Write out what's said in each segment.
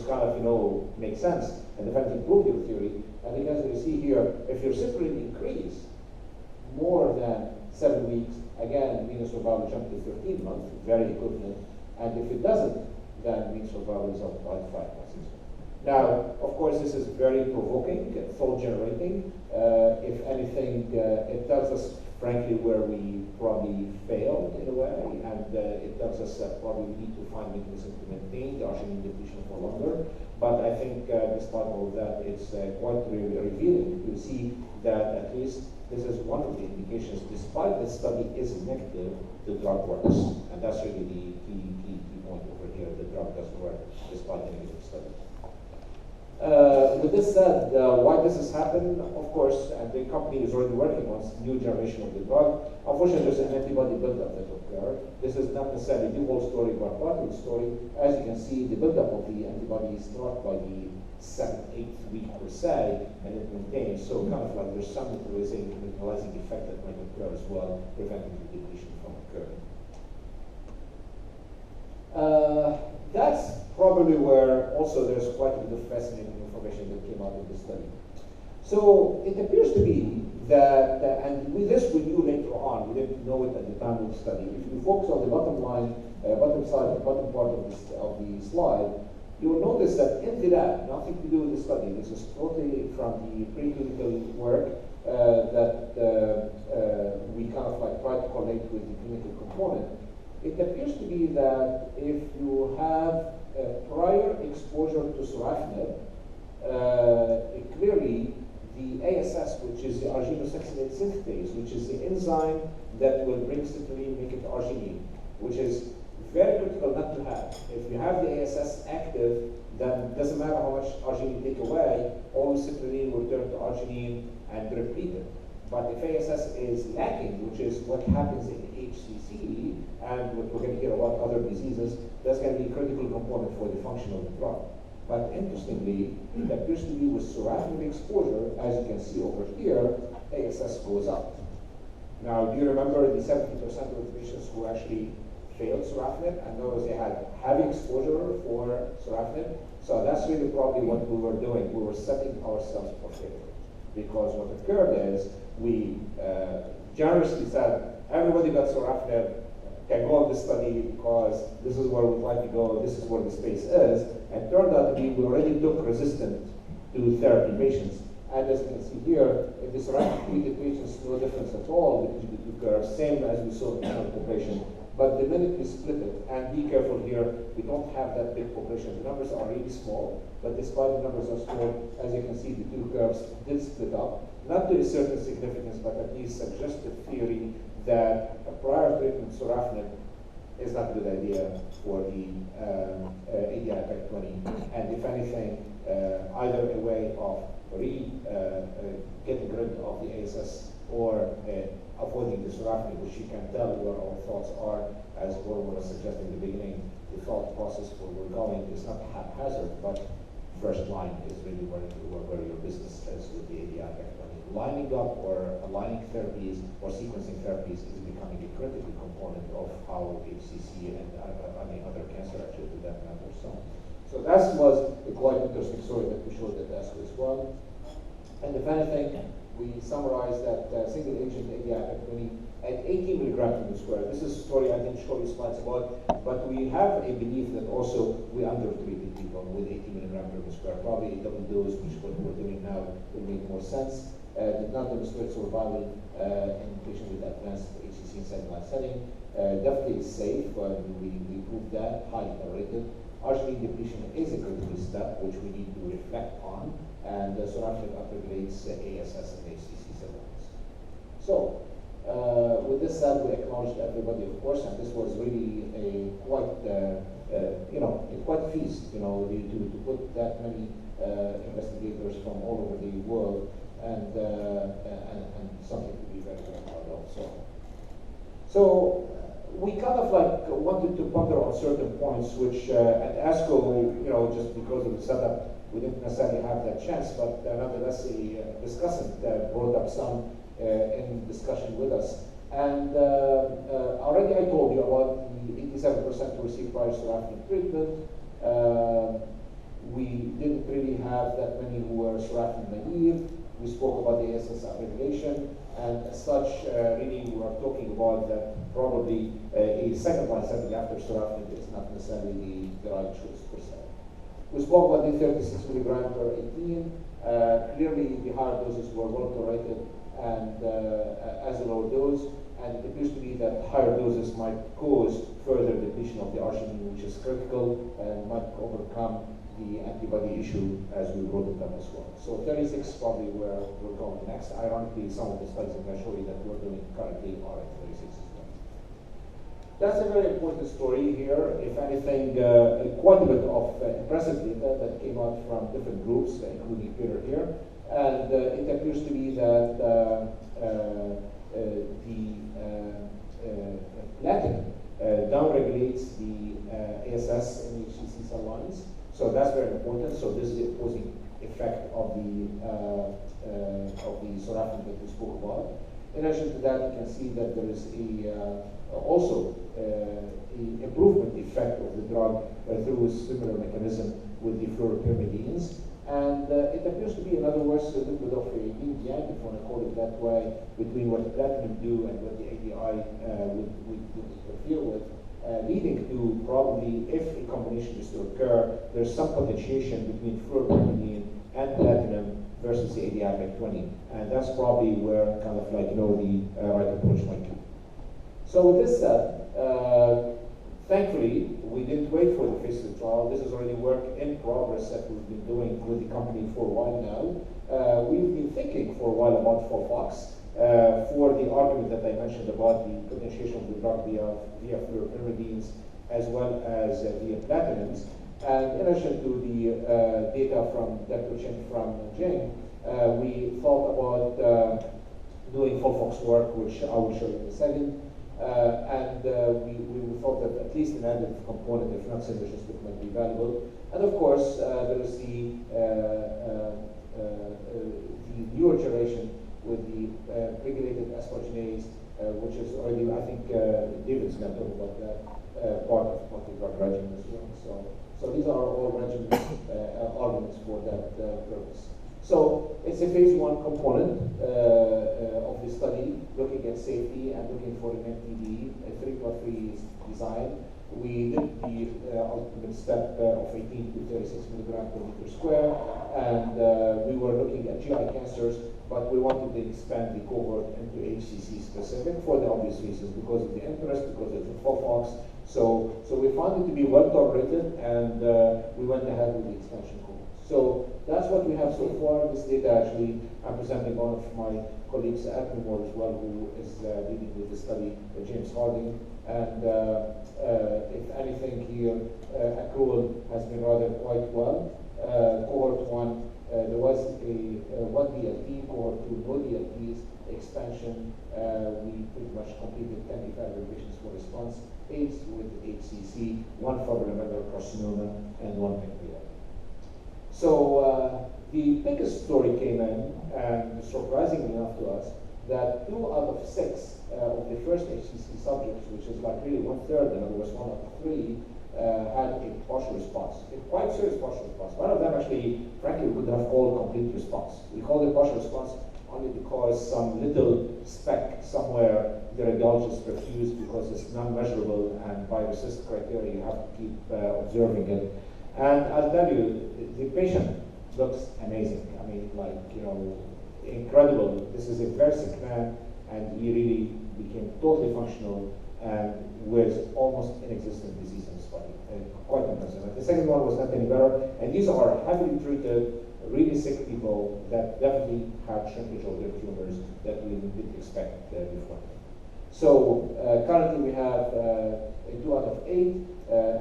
kind of, makes sense and definitely prove your theory. And again, as you see here, if your cyprian increase more than 7 weeks, again, mean survival jump to 13 months, very equivalent. And if it doesn't, then mean survival is up by 5 months. Now, of course, this is very provoking, thought-generating. If anything, it tells us, frankly, where we probably failed in a way, and it tells us that probably we need to find mechanisms to maintain the arginine depletion for longer. But I think, despite all of that, it's quite revealing to see that at least this is one of the indications, despite the study is negative, the drug works. And that's really the key point over here. The drug does work despite the negative study. With this said, why this has happened, of course, and the company is already working on new generation of the drug. Unfortunately, there's an antibody buildup that occurred. This is not necessarily the whole story, but part of the story. As you can see, the buildup of the antibody is not by the 7th, 8th week per se, and it maintains. So kind of like there's some neutralizing effect that might occur as well, preventing the depletion from occurring. That's probably where also there's quite a bit of fascinating information that came out of this study. So it appears to be that, and with this we knew later on, we didn't know it at the time of the study. If you focus on the bottom line, bottom part of the slide, you will notice that in the lab, nothing to do with the study, this is totally from the preclinical work that we kind of like try to correlate with the clinical component. It appears to be that if you have prior exposure to sorafenib, clearly the ASS, which is the arginine-succinate synthetase, which is the enzyme that will bring citrulline, make it arginine, which is very critical not to have. If you have the ASS active, then it doesn't matter how much arginine you take away, all the citrulline will turn to arginine and replete it. But if ASS is lacking, which is what happens in HCC, and what we're going to hear about other diseases, that's going to be a critical component for the function of the drug. But interestingly, it appears to be with sorafenib exposure, as you can see over here, ASS goes up. Now, do you remember the 70% of the patients who actually failed sorafenib, and notice they had heavy exposure for sorafenib? So that's really probably what we were doing. We were setting ourselves for failure. Because what occurred is we generously said, everybody got sorafenib, can go on this study because this is where we'd like to go, this is where the space is. And turned out to be we already took resistant to therapy patients. And as you can see here, in the sorafenib-treated patients, no difference at all between the two curves, same as we saw in the general population. But the minute we split it, and be careful here, we don't have that big population. The numbers are really small, but despite the numbers are small, as you can see, the two curves did split up. Not to a certain significance, but at least suggested theory that a prior treatment sorafenib is not a good idea for the ADI-PEC20. And if anything, either a way of getting rid of the ASS or avoiding the sorafenib, which you can tell where our thoughts are, as Gordon was suggesting in the beginning. The thought process where we're going is not haphazard, but first line is really where your business is with the ADI-PEC20. Lining up or aligning therapies or sequencing therapies is becoming a critical component of how HCC and any other cancer actually to that matter. So that was a quite interesting story that we showed at ASCO as well. And if anything, we summarized that single agent ADI-PEC20 at 80 milligrams per square. This is a story I didn't show you slides about, but we have a belief that also we undertreated people with 80 milligrams per square. Probably a double dose, which is what we're doing now, will make more sense. Did not demonstrate survival in patients with advanced HCC in second-line setting. Definitely is safe, we proved that, highly tolerated. Arginine depletion is a critical step, which we need to reflect on, and sorafenib upregulates ASS and HCC signals. So, with this said, we acknowledged everybody, of course, and this was really a quite, quite a feast, to put that many investigators from all over the world, and something to be very, very proud of. So we kind of like wanted to ponder on certain points, which at ASCO, just because of the setup, we didn't necessarily have that chance, but nonetheless, a discussant brought up some in discussion with us. And already I told you about the 87% who received prior sorafenib treatment. We were sorafenib naive. We spoke about the ASS upregulation, and as such, really we are talking about that probably a second-line setting after sorafenib is not necessarily the right choice per se. We spoke about the 36 milligram per 18. Clearly, the higher doses were well tolerated and as a lower dose, and it appears to be that higher doses might cause further depletion of the arginine, which is critical and might overcome the antibody issue as we wrote it up as well. So 36 probably where we're going next. Ironically, some of the studies I'm going to show you that we're doing currently are at 36 as well. That's a very important story here. If anything, quite a bit of impressive data that came out from different groups, including Peter here. And it appears to be that platinum downregulates the ASS and HCC cell lines. So that's very important. So this is the opposing effect of the sorafenib that we spoke about. In addition to that, you can see that there is also an improvement effect of the drug through a similar mechanism with the fluoropyrimidines. And it appears to be, in other words, a little bit of a yin yang, if you want to call it that way, between what the platinum do and what the ADI would interfere with, leading to probably, if a combination is to occur, there's some potentiation between fluoropyrimidine and platinum versus the ADI MEC20. And that's probably where kind of like, the right approach might be. So with this said, thankfully, we didn't wait for the phase 2 trial. This is already work in progress that we've been doing with the company for a while now. We've been thinking for a while about FOLFOX for the argument that I mentioned about the potentiation of the drug via fluoropyrimidines as well as via platinums. And in addition to the data from Dr. Chen from Jing, we thought about doing FOLFOX work, which I will show you in a second. We thought that at least an additive component, if not synergistic, might be valuable. And of course, there is the newer generation with the regulated asparaginase, which is already, I think, David's going to talk about that part of multi-drug regimen as well. So these are all regimens, arguments for that purpose. So it's a phase 1 component of the study, looking at safety and looking for an MTD, a 3+3 design. We did the ultimate step of 18 to 36 milligram per meter square, and we were looking at GI cancers, but we wanted to expand the cohort into HCC specific for the obvious reasons, because of the interest, because of the FOLFOX. So we found it to be well tolerated, and we went ahead with the expansion cohort. So that's what we have so far. This data actually, I'm presenting one of my colleagues at Memorial as well, who is leading with the study, James Harding. And if anything here, accrual has been rather quite well. Cohort 1, there was a 1 DLT, cohort 2, no DLTs, expansion. We pretty much completed 10 evaluations for response, 8 with HCC, 1 fibrinomedular carcinoma, and 1 pancreatic. So the biggest story came in, and surprisingly enough to us, that 2 out of 6 of the first HCC subjects, which is like really 1/3, in other words, 1 out of 3, had a partial response, a quite serious partial response. One of them actually, frankly, we could have called a complete response. We called it partial response only because some little speck somewhere the radiologist refused because it's non-measurable, and by RECIST criteria you have to keep observing it. And I'll tell you, the patient looks amazing. I mean, like, incredible. This is a very sick man, and he really became totally functional and with almost inexistent disease in his body. Quite impressive. And the second one was not any better. And these are heavily treated, really sick people that definitely have shrinkage of their tumors that we didn't expect before. So currently we have a 2 out of 8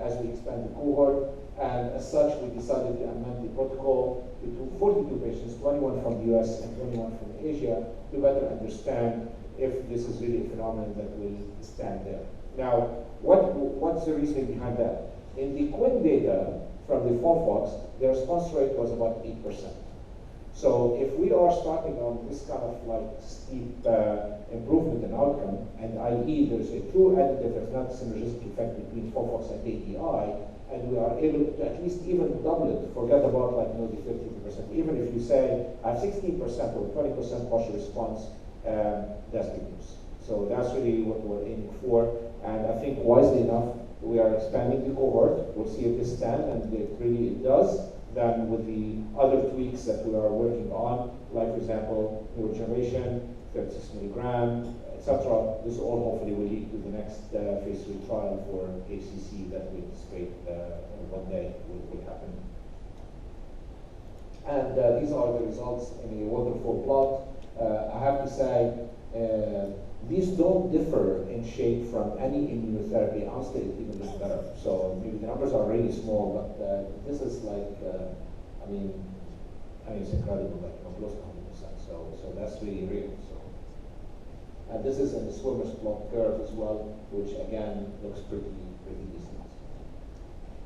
as we expand the cohort. And as such, we decided to amend the protocol to 42 patients, 21 from the US and 21 from Asia, to better understand if this is really a phenomenon that will stand there. Now, what's the reasoning behind that? In the Quinn data from the FOLFOX, the response rate was about 8%. So if we are starting on this kind of like steep improvement in outcome, and i.e. there's a true additive, if not synergistic effect between FOLFOX and ADI, and we are able to at least even double it, forget about like the 50%. Even if you say I have 16% or 20% partial response, that's good news. So that's really what we're aiming for, and I think wisely enough, we are expanding the cohort. We'll see if this stands, and it does. Then with the other tweaks that we are working on, like for example, neurodegeneration, 36 milligram, etc. This all hopefully will lead to the next phase 3 trial for HCC that we anticipate one day will happen. And these are the results in a waterfall plot. I have to say, these don't differ in shape from any immunotherapy. Honestly, it even looks better. So maybe the numbers are really small, but this is like, I mean, it's incredible, like close to 100%. So that's really real. So, and this is in the swimmer's plot curve as well, which again looks pretty decent.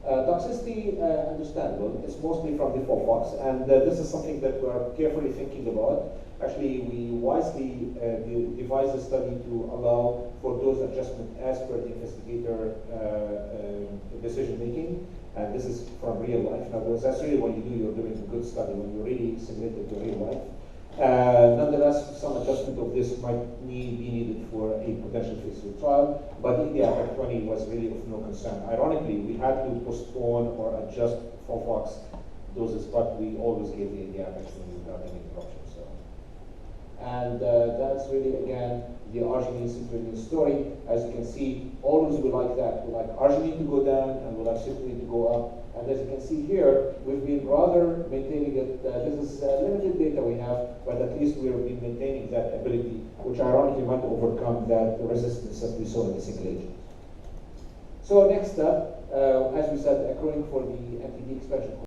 Toxicity, understandable. It's mostly from the FOLFOX, and this is something that we are carefully thinking about. Actually, we wisely devised a study to allow for dose adjustment as per the investigator decision making, and this is from real life. In other words, that's really what you do. You're doing a good study when you really simulate it to real life. Nonetheless, some adjustment of this might be needed for a potential phase 3 trial, but EDF 20 was really of no concern. Ironically, we had to postpone or adjust FOLFOX doses, but we always gave the EDF without any interruption. So, and that's really again the arginine citrulline story. As you can see, always we like that. We like arginine to go down, and we like citrulline to go up. And as you can see here, we've been rather maintaining it. This is limited data we have, but at least we've been maintaining that ability, which ironically might overcome that resistance that we saw in the single agent. So next up, as we said, accruing for the MTD expansion.